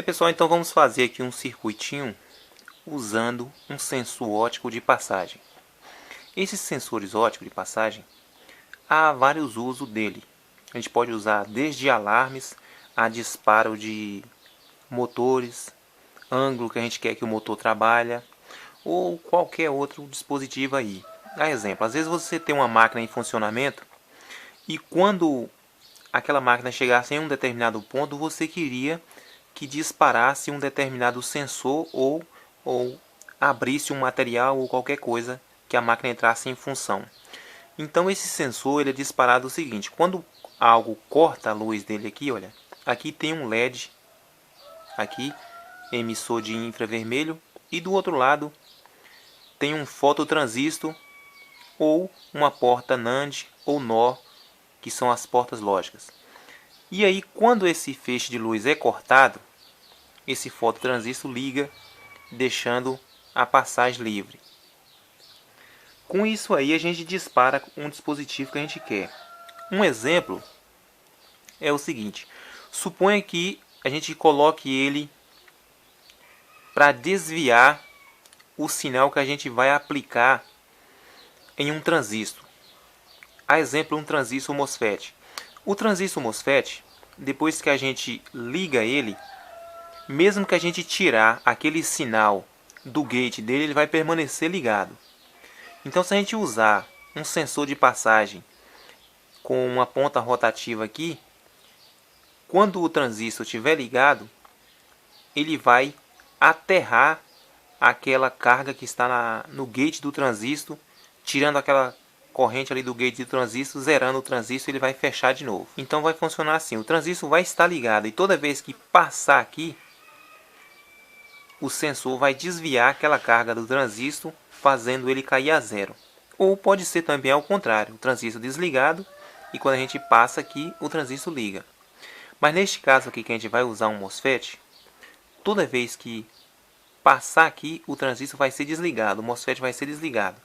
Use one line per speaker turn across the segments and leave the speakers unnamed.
Bem, pessoal, então vamos fazer aqui um circuitinho usando um sensor óptico de passagem. Esses sensores ópticos de passagem, há vários usos dele. A gente pode usar desde alarmes a disparo de motores, ângulo que a gente quer que o motor trabalhe, ou qualquer outro dispositivo aí. A exemplo, às vezes você tem uma máquina em funcionamento e quando aquela máquina chegasse em um determinado ponto, você queria que disparasse um determinado sensor ou abrisse um material ou qualquer coisa que a máquina entrasse em função. Então esse sensor ele é disparado o seguinte: quando algo corta a luz dele aqui, olha, aqui tem um LED, aqui emissor de infravermelho, e do outro lado tem um fototransistor ou uma porta NAND ou NOR, que são as portas lógicas. E aí, quando esse feixe de luz é cortado, esse fototransistor liga, deixando a passagem livre. Com isso aí, a gente dispara um dispositivo que a gente quer. Um exemplo é o seguinte: suponha que a gente coloque ele para desviar o sinal que a gente vai aplicar em um transistor. A exemplo, um transistor MOSFET. O transistor MOSFET, depois que a gente liga ele, mesmo que a gente tirar aquele sinal do gate dele, ele vai permanecer ligado. Então, se a gente usar um sensor de passagem com uma ponta rotativa aqui, quando o transistor estiver ligado, ele vai aterrar aquela carga que está no gate do transistor, tirando aquela corrente ali do gate do transistor, zerando o transistor, ele vai fechar de novo. Então vai funcionar assim: o transistor vai estar ligado e toda vez que passar aqui, o sensor vai desviar aquela carga do transistor, fazendo ele cair a zero. Ou pode ser também ao contrário: o transistor desligado e quando a gente passa aqui, o transistor liga. Mas neste caso aqui que a gente vai usar um MOSFET, toda vez que passar aqui, o transistor vai ser desligado, o MOSFET vai ser desligado.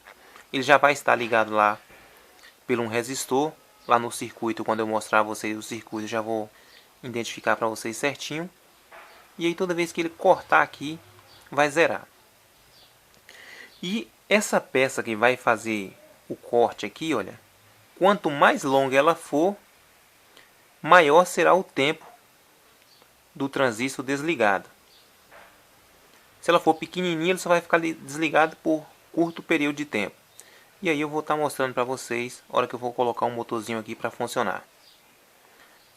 Ele já vai estar ligado lá pelo um resistor, lá no circuito. Quando eu mostrar a vocês o circuito, eu já vou identificar para vocês certinho. E aí toda vez que ele cortar aqui, vai zerar. E essa peça que vai fazer o corte aqui, olha, quanto mais longa ela for, maior será o tempo do transistor desligado. Se ela for pequenininha, ele só vai ficar desligado por curto período de tempo. E aí eu vou estar mostrando para vocês a hora que eu vou colocar um motorzinho aqui para funcionar.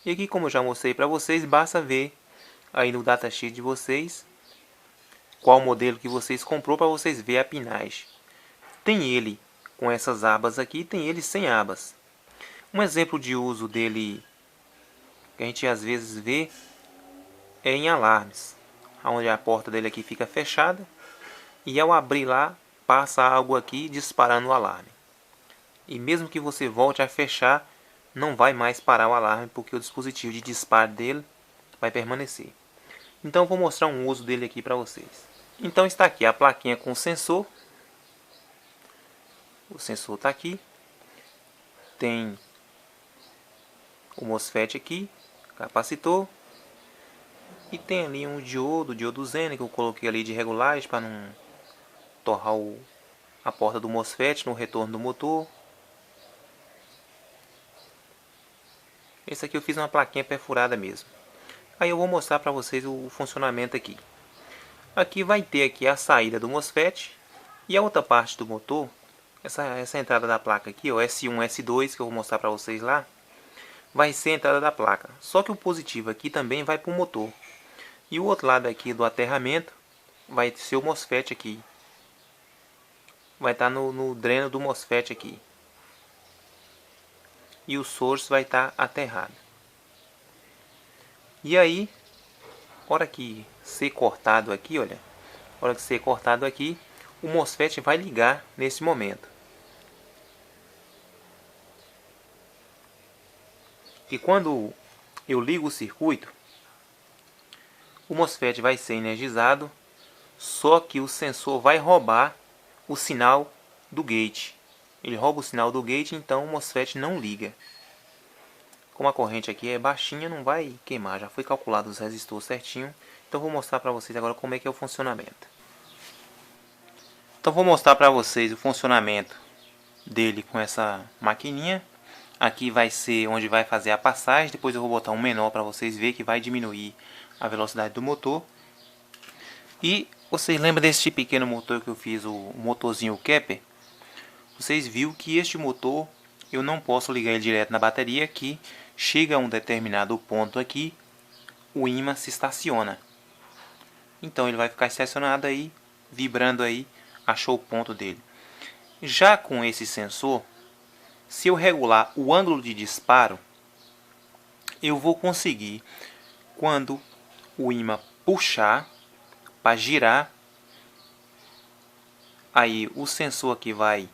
E aqui, como eu já mostrei para vocês, basta ver aí no datasheet de vocês qual modelo que vocês comprou para vocês verem a pinagem. Tem ele com essas abas aqui, tem ele sem abas. Um exemplo de uso dele que a gente às vezes vê é em alarmes, onde a porta dele aqui fica fechada e ao abrir lá, passa algo aqui disparando o alarme. E mesmo que você volte a fechar, não vai mais parar o alarme, porque o dispositivo de disparo dele vai permanecer. Então eu vou mostrar um uso dele aqui para vocês. Então está aqui a plaquinha com o sensor. O sensor está aqui. Tem o MOSFET aqui, capacitor. E tem ali um diodo Zener que eu coloquei ali de regulagem para não torrar a porta do MOSFET no retorno do motor. Esse aqui eu fiz uma plaquinha perfurada mesmo. Aí eu vou mostrar para vocês o funcionamento aqui. Aqui vai ter aqui a saída do MOSFET e a outra parte do motor. Essa entrada da placa aqui, ó, S1, S2, que eu vou mostrar para vocês lá, vai ser a entrada da placa. Só que o positivo aqui também vai para o motor. E o outro lado aqui do aterramento vai ser o MOSFET aqui. Vai estar no dreno do MOSFET aqui. E o source vai estar aterrado. E aí, hora que ser cortado aqui, olha, hora que ser cortado aqui, o MOSFET vai ligar nesse momento. E quando eu ligo o circuito, o MOSFET vai ser energizado, só que o sensor vai roubar o sinal do gate. Ele rouba o sinal do gate, então o MOSFET não liga. Como a corrente aqui é baixinha, não vai queimar. Já foi calculado os resistores certinho Então vou mostrar para vocês agora como é que é o funcionamento. Então vou mostrar para vocês o funcionamento dele com essa maquininha. Aqui vai ser onde vai fazer a passagem. Depois eu vou botar um menor para vocês verem que vai diminuir a velocidade do motor. E vocês lembram desse pequeno motor que eu fiz, o motorzinho Kepler? Vocês viram que este motor eu não posso ligar ele direto na bateria, que chega a um determinado ponto aqui, o ímã se estaciona. Então ele vai ficar estacionado aí, vibrando aí, achou o ponto dele. Já com esse sensor, se eu regular o ângulo de disparo, eu vou conseguir, quando o ímã puxar para girar, aí o sensor aqui vai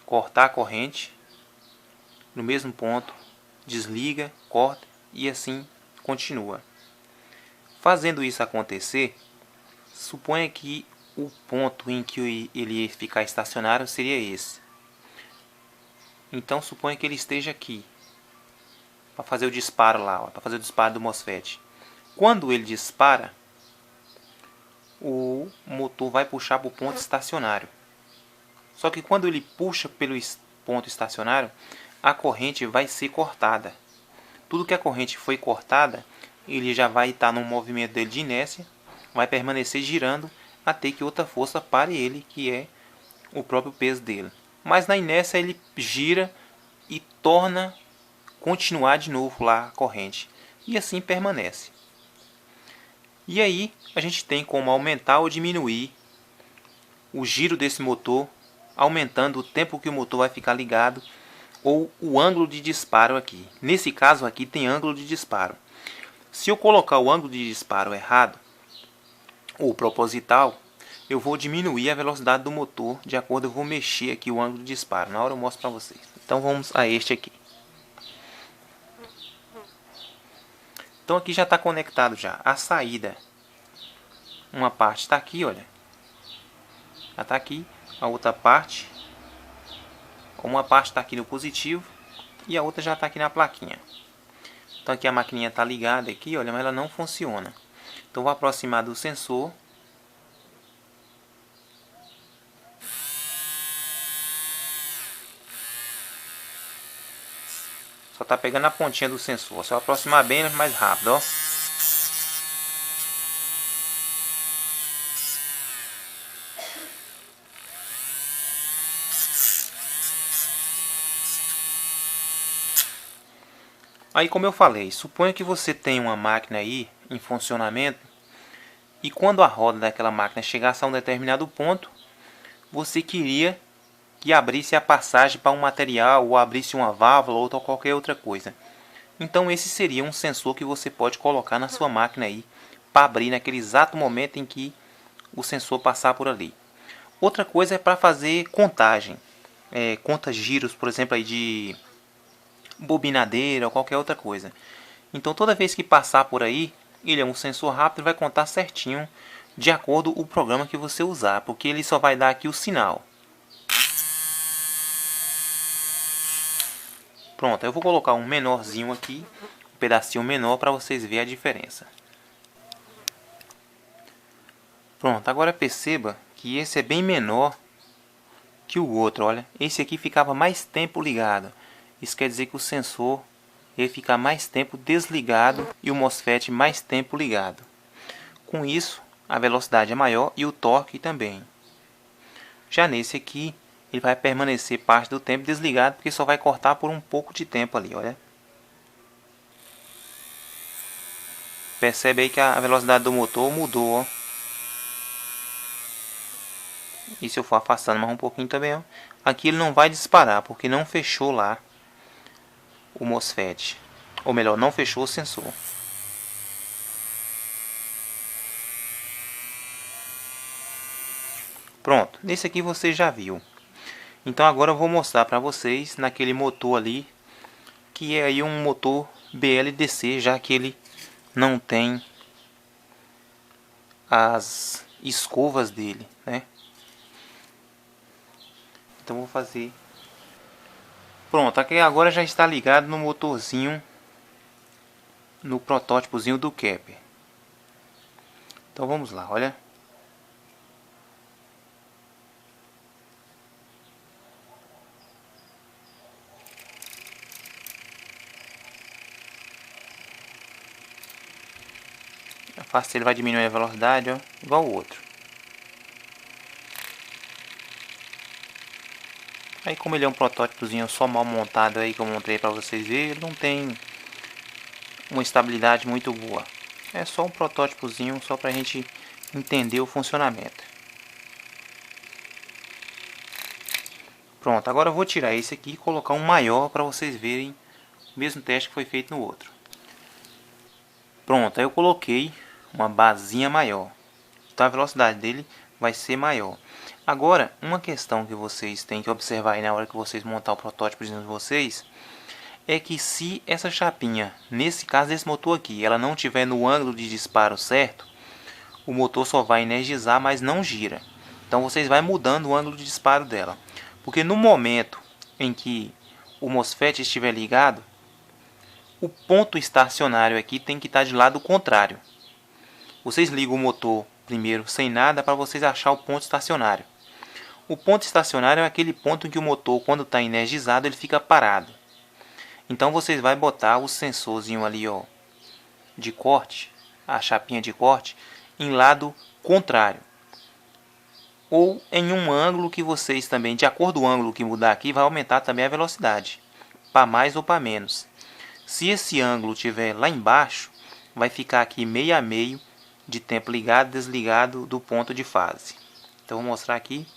cortar a corrente no mesmo ponto, desliga, corta e assim continua. Fazendo isso acontecer, suponha que o ponto em que ele ia ficar estacionário seria esse. Então suponha que ele esteja aqui, para fazer o disparo lá, para fazer o disparo do MOSFET. Quando ele dispara, o motor vai puxar para o ponto estacionário. Só que quando ele puxa pelo ponto estacionário, a corrente vai ser cortada. Tudo que a corrente foi cortada, ele já vai estar no movimento dele de inércia, vai permanecer girando até que outra força pare ele, que é o próprio peso dele. Mas na inércia ele gira e torna continuar de novo lá a corrente. E assim permanece. E aí a gente tem como aumentar ou diminuir o giro desse motor, aumentando o tempo que o motor vai ficar ligado, ou o ângulo de disparo aqui. Nesse caso aqui tem ângulo de disparo. Se eu colocar o ângulo de disparo errado, ou proposital, eu vou diminuir a velocidade do motor, de acordo, eu vou mexer aqui o ângulo de disparo. Na hora eu mostro para vocês. Então vamos a este aqui. Então aqui já está conectado já. A saída, uma parte está aqui, olha. Já está aqui. A outra parte, uma parte está aqui no positivo e a outra já está aqui na plaquinha. Então aqui a maquininha está ligada aqui, olha, mas ela não funciona. Então vou aproximar do sensor. Só está pegando a pontinha do sensor. Se eu aproximar bem, é mais rápido, ó. Aí, como eu falei, suponha que você tem uma máquina aí em funcionamento e quando a roda daquela máquina chegasse a um determinado ponto, você queria que abrisse a passagem para um material, ou abrisse uma válvula, ou qualquer outra coisa. Então esse seria um sensor que você pode colocar na sua máquina aí, para abrir naquele exato momento em que o sensor passar por ali. Outra coisa é para fazer contagem, conta giros, por exemplo, aí de bobinadeira ou qualquer outra coisa. Então toda vez que passar por aí, ele é um sensor rápido e vai contar certinho de acordo com o programa que você usar, porque ele só vai dar aqui o sinal. Pronto, eu vou colocar um menorzinho aqui, um pedacinho menor para vocês verem a diferença. Pronto, agora perceba que esse é bem menor que o outro, olha. Esse aqui ficava mais tempo ligado. Isso quer dizer que o sensor ele fica mais tempo desligado e o MOSFET mais tempo ligado. Com isso, a velocidade é maior e o torque também. Já nesse aqui, ele vai permanecer parte do tempo desligado, porque só vai cortar por um pouco de tempo ali, olha. Percebe aí que a velocidade do motor mudou, ó. E se eu for afastando mais um pouquinho também, ó. Aqui ele não vai disparar, porque não fechou lá o MOSFET. Ou melhor, não fechou o sensor. Pronto, nesse aqui você já viu. Então agora eu vou mostrar para vocês naquele motor ali, que é aí um motor BLDC, já que ele não tem as escovas dele, né? Então vou fazer. Pronto, aqui agora já está ligado no motorzinho, no protótipozinho do Kepler. Então vamos lá, olha. Eu faço, ele vai diminuir a velocidade, ó, igual o outro. Aí como ele é um protótipozinho só mal montado aí que eu mostrei para vocês verem, ele não tem uma estabilidade muito boa. É só um protótipozinho só para a gente entender o funcionamento. Pronto, agora eu vou tirar esse aqui e colocar um maior para vocês verem o mesmo teste que foi feito no outro. Pronto, aí eu coloquei uma basinha maior. Então a velocidade dele vai ser maior. Agora, uma questão que vocês têm que observar aí na hora que vocês montar o protótipo de vocês é que se essa chapinha, nesse caso desse motor aqui, ela não tiver no ângulo de disparo certo, o motor só vai energizar, mas não gira. Então vocês vão mudando o ângulo de disparo dela. Porque no momento em que o MOSFET estiver ligado, o ponto estacionário aqui tem que estar de lado contrário. Vocês ligam o motor primeiro sem nada para vocês achar o ponto estacionário. O ponto estacionário é aquele ponto em que o motor, quando está energizado, ele fica parado. Então vocês vão botar o sensorzinho ali, ó, de corte, a chapinha de corte, em lado contrário. Ou em um ângulo que vocês também, de acordo com o ângulo que mudar aqui, vai aumentar também a velocidade, para mais ou para menos. Se esse ângulo estiver lá embaixo, vai ficar aqui meio a meio de tempo ligado e desligado do ponto de fase. Então vou mostrar aqui.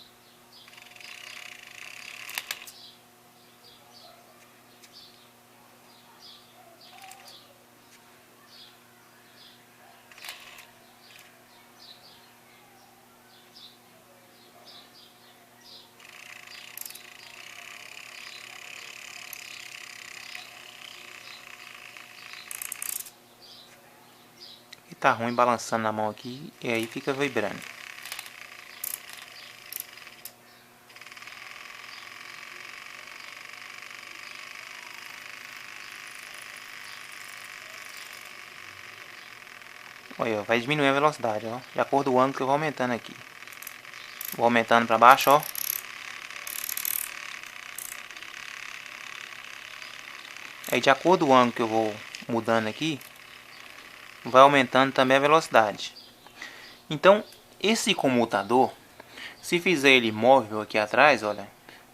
E tá ruim balançando na mão aqui e aí fica vibrando. Olha, vai diminuir a velocidade, ó, de acordo com o ângulo que eu vou aumentando aqui. Vou aumentando para baixo, ó. Aí de acordo com o ângulo que eu vou mudando aqui, vai aumentando também a velocidade. Então, esse comutador, se fizer ele móvel aqui atrás, olha,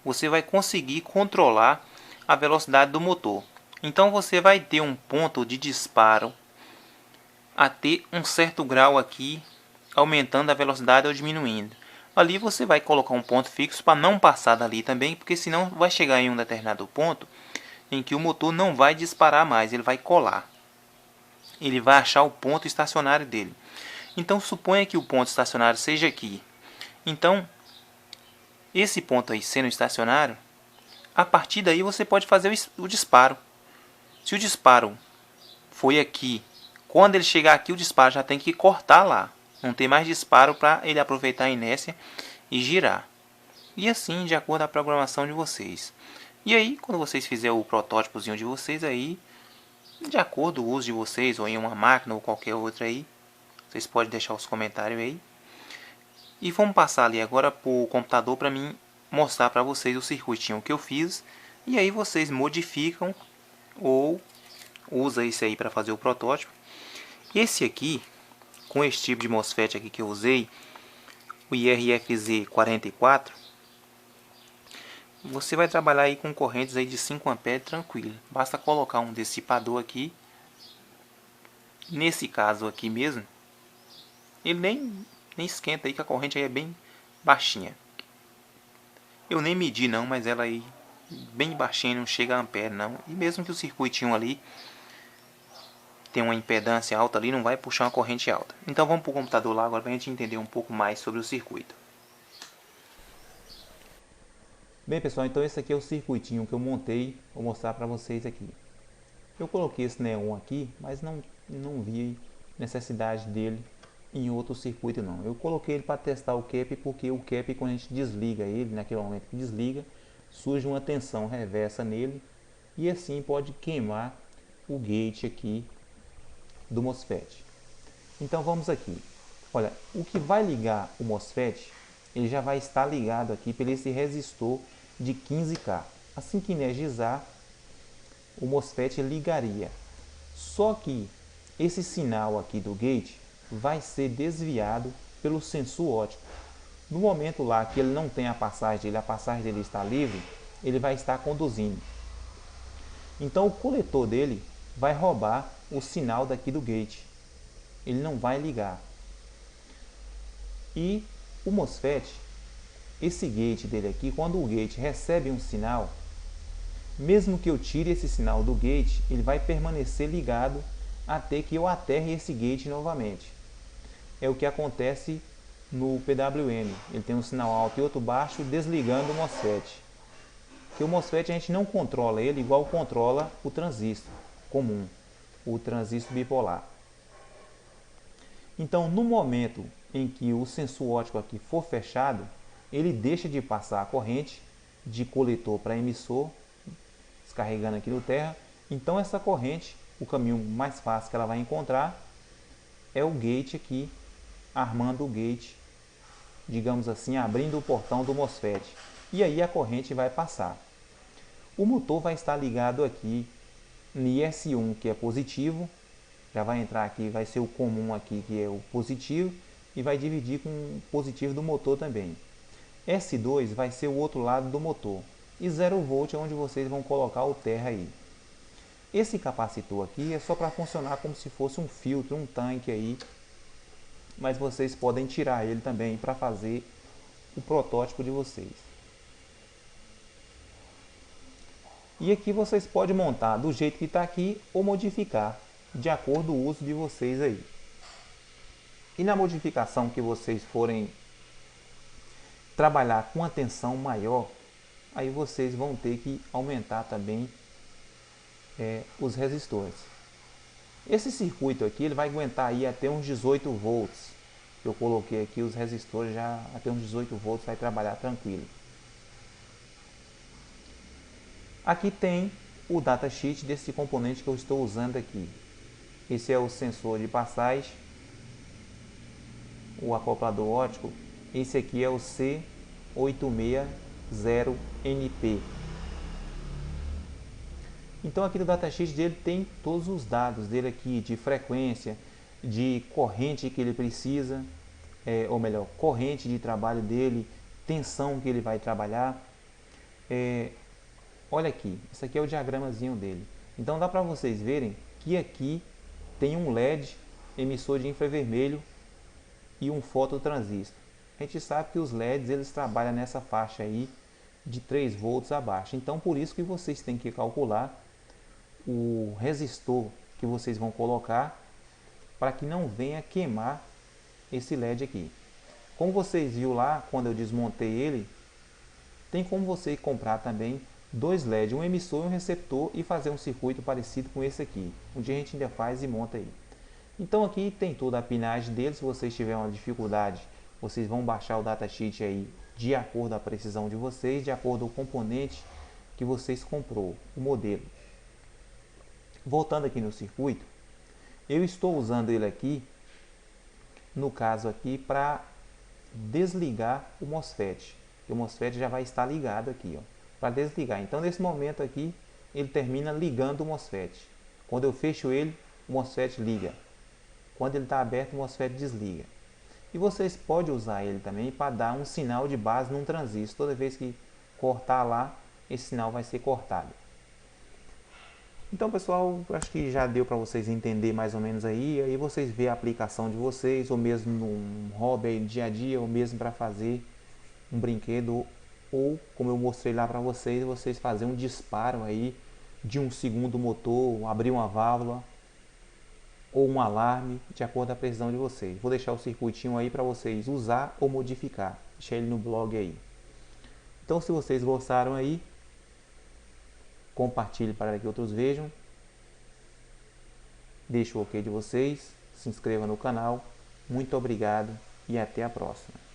você vai conseguir controlar a velocidade do motor. Então você vai ter um ponto de disparo a ter um certo grau aqui, aumentando a velocidade ou diminuindo. Ali você vai colocar um ponto fixo para não passar dali também, porque senão vai chegar em um determinado ponto em que o motor não vai disparar mais, ele vai colar. Ele vai achar o ponto estacionário dele. Então suponha que o ponto estacionário seja aqui. Então, esse ponto aí sendo estacionário, a partir daí você pode fazer o disparo. Se o disparo foi aqui, quando ele chegar aqui o disparo já tem que cortar lá. Não tem mais disparo para ele aproveitar a inércia e girar. E assim, de acordo com a programação de vocês. E aí, quando vocês fizerem o protótipozinho de vocês aí, de acordo com o uso de vocês, ou em uma máquina ou qualquer outra aí, vocês podem deixar os comentários aí. E vamos passar ali agora para o computador para mim mostrar para vocês o circuitinho que eu fiz. E aí vocês modificam ou usa isso aí para fazer o protótipo. Esse aqui, com esse tipo de MOSFET aqui que eu usei, o IRFZ44, você vai trabalhar aí com correntes aí de 5 A tranquilo. Basta colocar um dissipador aqui. Nesse caso aqui mesmo, ele nem esquenta aí, que a corrente aí é bem baixinha. Eu nem medi não, mas ela aí bem baixinha, não chega a ampere não. E mesmo que o circuitinho ali tem uma impedância alta ali, não vai puxar uma corrente alta. Então vamos para o computador lá agora para a gente entender um pouco mais sobre o circuito. Bem pessoal, então esse aqui é o circuitinho que eu montei, vou mostrar para vocês aqui. Eu coloquei esse neon aqui, mas não vi necessidade dele em outro circuito não. Eu coloquei ele para testar o cap, porque o cap, quando a gente desliga ele, naquele momento que desliga, surge uma tensão reversa nele e assim pode queimar o gate aqui do MOSFET. Então vamos aqui.
Olha, o que vai ligar o MOSFET, ele já vai estar ligado aqui por esse resistor de 15K. Assim que energizar, o MOSFET ligaria. Só que esse sinal aqui do gate vai ser desviado pelo sensor óptico. No momento lá que ele não tem a passagem dele está livre, ele vai estar conduzindo. Então o coletor dele vai roubar o sinal daqui do gate. Ele não vai ligar. E o MOSFET, esse gate dele aqui, quando o gate recebe um sinal, mesmo que eu tire esse sinal do gate, ele vai permanecer ligado até que eu aterre esse gate novamente. É o que acontece no PWM. Ele tem um sinal alto e outro baixo, desligando o MOSFET. Que o MOSFET a gente não controla ele igual controla o transistor comum, o transistor bipolar. Então, no momento em que o sensor óptico aqui for fechado, ele deixa de passar a corrente de coletor para emissor, descarregando aqui no terra. Então essa corrente, o caminho mais fácil que ela vai encontrar é o gate aqui, armando o gate, digamos assim, abrindo o portão do MOSFET. E aí a corrente vai passar. O motor vai estar ligado aqui no IS1, que é positivo, já vai entrar aqui, vai ser o comum aqui, que é o positivo, e vai dividir com o positivo do motor também. S2 vai ser o outro lado do motor. E 0 volt é onde vocês vão colocar o terra aí. Esse capacitor aqui é só para funcionar como se fosse um filtro, um tanque aí. Mas vocês podem tirar ele também para fazer o protótipo de vocês. E aqui vocês podem montar do jeito que está aqui ou modificar, de acordo com o uso de vocês aí. E na modificação que vocês forem trabalhar com atenção maior, aí vocês vão ter que aumentar também os resistores. Esse circuito aqui ele vai aguentar aí até uns 18 volts. Eu coloquei aqui os resistores já até uns 18 volts, vai trabalhar tranquilo. Aqui tem o datasheet desse componente que eu estou usando aqui. Esse é o sensor de passagem, o acoplador óptico. Esse aqui é o C860NP. Então aqui no datasheet dele tem todos os dados dele aqui, de frequência, de corrente que ele precisa, ou melhor, corrente de trabalho dele, tensão que ele vai trabalhar. Olha aqui, esse aqui é o diagramazinho dele. Então dá para vocês verem que aqui tem um LED emissor de infravermelho e um fototransistor. A gente sabe que os LEDs eles trabalham nessa faixa aí de 3 volts abaixo. Então por isso que vocês têm que calcular o resistor que vocês vão colocar para que não venha queimar esse LED aqui. Como vocês viram lá quando eu desmontei ele, tem como você comprar também dois LEDs, um emissor e um receptor, e fazer um circuito parecido com esse aqui. Um dia a gente ainda faz e monta aí. Então aqui tem toda a pinagem dele. Se vocês tiverem uma dificuldade, vocês vão baixar o datasheet aí de acordo com a precisão de vocês, de acordo com o componente que vocês comprou, o modelo. Voltando aqui no circuito, eu estou usando ele aqui, no caso aqui, para desligar o MOSFET. O MOSFET já vai estar ligado aqui, ó, para desligar. Então nesse momento aqui, ele termina ligando o MOSFET. Quando eu fecho ele, o MOSFET liga. Quando ele está aberto, o MOSFET desliga. E vocês podem usar ele também para dar um sinal de base num transistor. Toda vez que cortar lá, esse sinal vai ser cortado. Então pessoal, acho que já deu para vocês entender mais ou menos aí. Aí vocês vê a aplicação de vocês, ou mesmo num hobby dia a dia, ou mesmo para fazer um brinquedo, ou como eu mostrei lá para vocês, vocês fazer um disparo aí de um segundo motor, abrir uma válvula ou um alarme, de acordo com a precisão de vocês. Vou deixar o circuitinho aí para vocês usar ou modificar. Deixa ele no blog aí. Então se vocês gostaram aí, compartilhe para que outros vejam. Deixe o ok de vocês, se inscreva no canal. Muito obrigado e até a próxima.